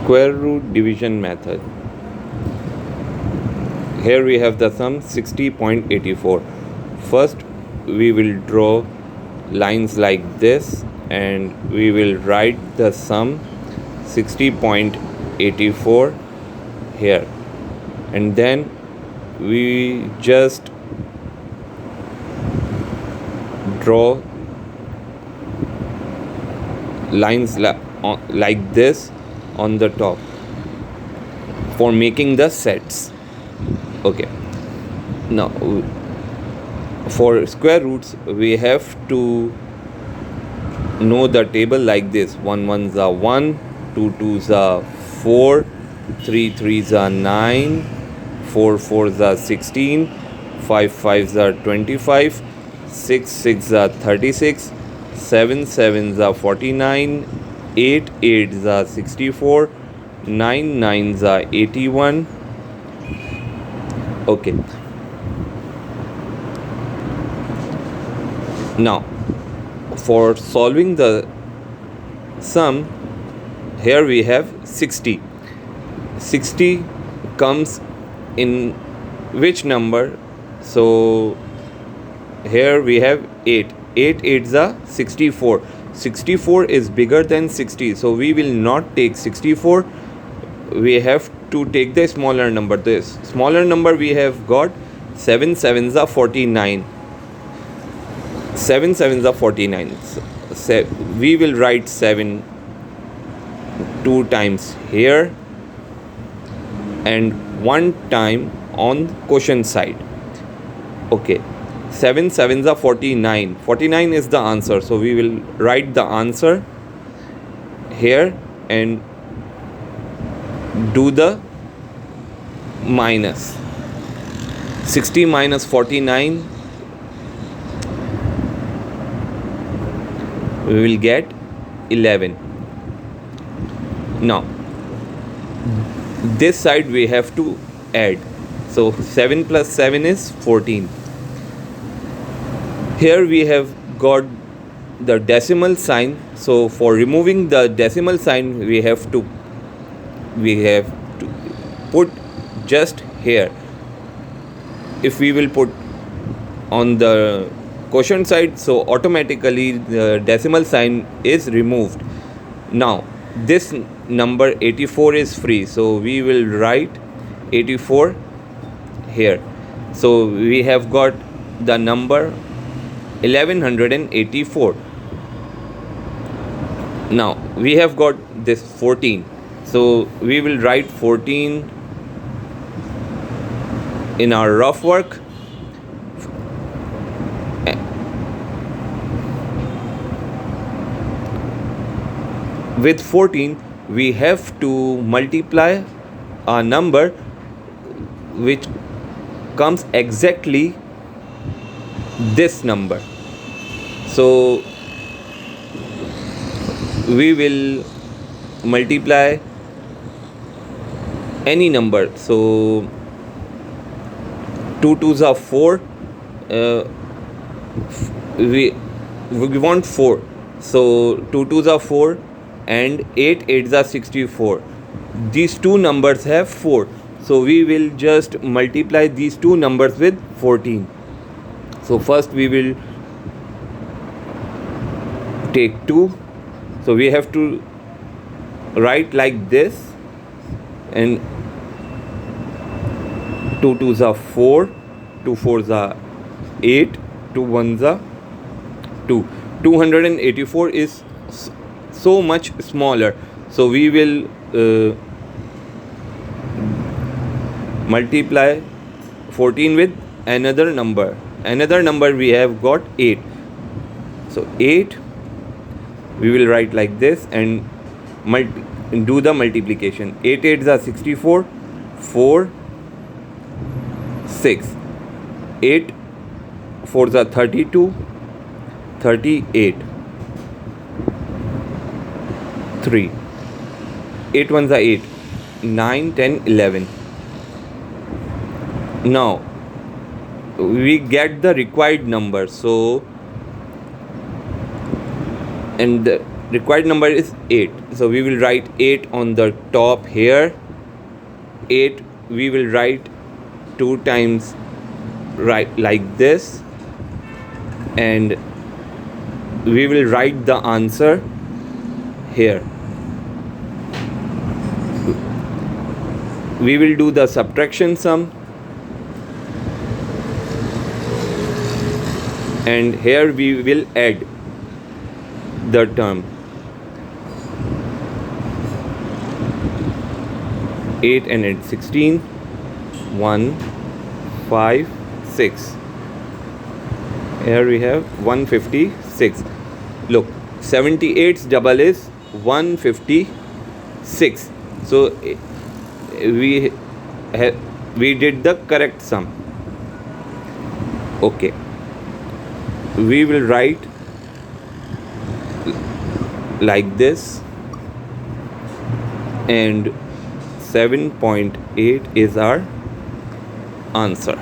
Square root division method. Here we have the sum 60.84. First we will draw lines like this and we will write the sum 60.84 here, and then we just draw lines like this on the top for making the sets. Okay, now for square roots we have to know the table like this: 1 1s are 1, 2 2s are 4, 3 3s are 9, 4 4s are 16, 5 5s are 25, 6 6s are 36, 7 7s are 49, 8 8s are 64, 9 9s are 81. Okay, now for solving the sum, here we have 60. 60 comes in which number? So here we have 8. 8 8s are 64. 64 is bigger than 60, so we will not take 64. We have to take the smaller number. This smaller number we have got 7 7s are 49. 7 7s are 49. So we will write 7 2 times here and 1 time on quotient side. Okay, 7 7s are 49. 49 is the answer, so we will write the answer here and do the minus. 60 minus 49, we will get 11. Now this side we have to add, so 7 plus 7 is 14. Here we have got the decimal sign, so for removing the decimal sign we have to put just here. If we will put on the quotient side, so automatically the decimal sign is removed. Now this number 84 is free, so we will write 84 here. So we have got the number 1184. Now we have got this 14, so we will write 14 in our rough work. With 14 we have to multiply a number which comes exactly this number. So we will multiply any number. So 2 2s are 4. We want 4, so 2 2s are 4 and 8 8s are 64. These two numbers have 4, so we will just multiply these two numbers with 14. So first we will take 2, so we have to write like this, and 2 2s are 4, 2 4s are 8, 2 1s are 2. 284 is so much smaller, so we will multiply 14 with another number. Another number we have got 8, so 8 we will write like this and do the multiplication. 8 8s are 64, 4 6, 8 4s are 32, 38, 3, 8 1s are 8, 9 10 11. Now we get the required number, so and the required number is 8, so we will write 8 on the top here. 8 we will write 2 times, right, like this, and we will write the answer here. We will do the subtraction sum, and here we will add the term. 8 and 8, 16, 1, 5, 6. Here we have 156. Look, 78's double is 156. So we did the correct sum. Okay, we will write like this, and 7.8 is our answer.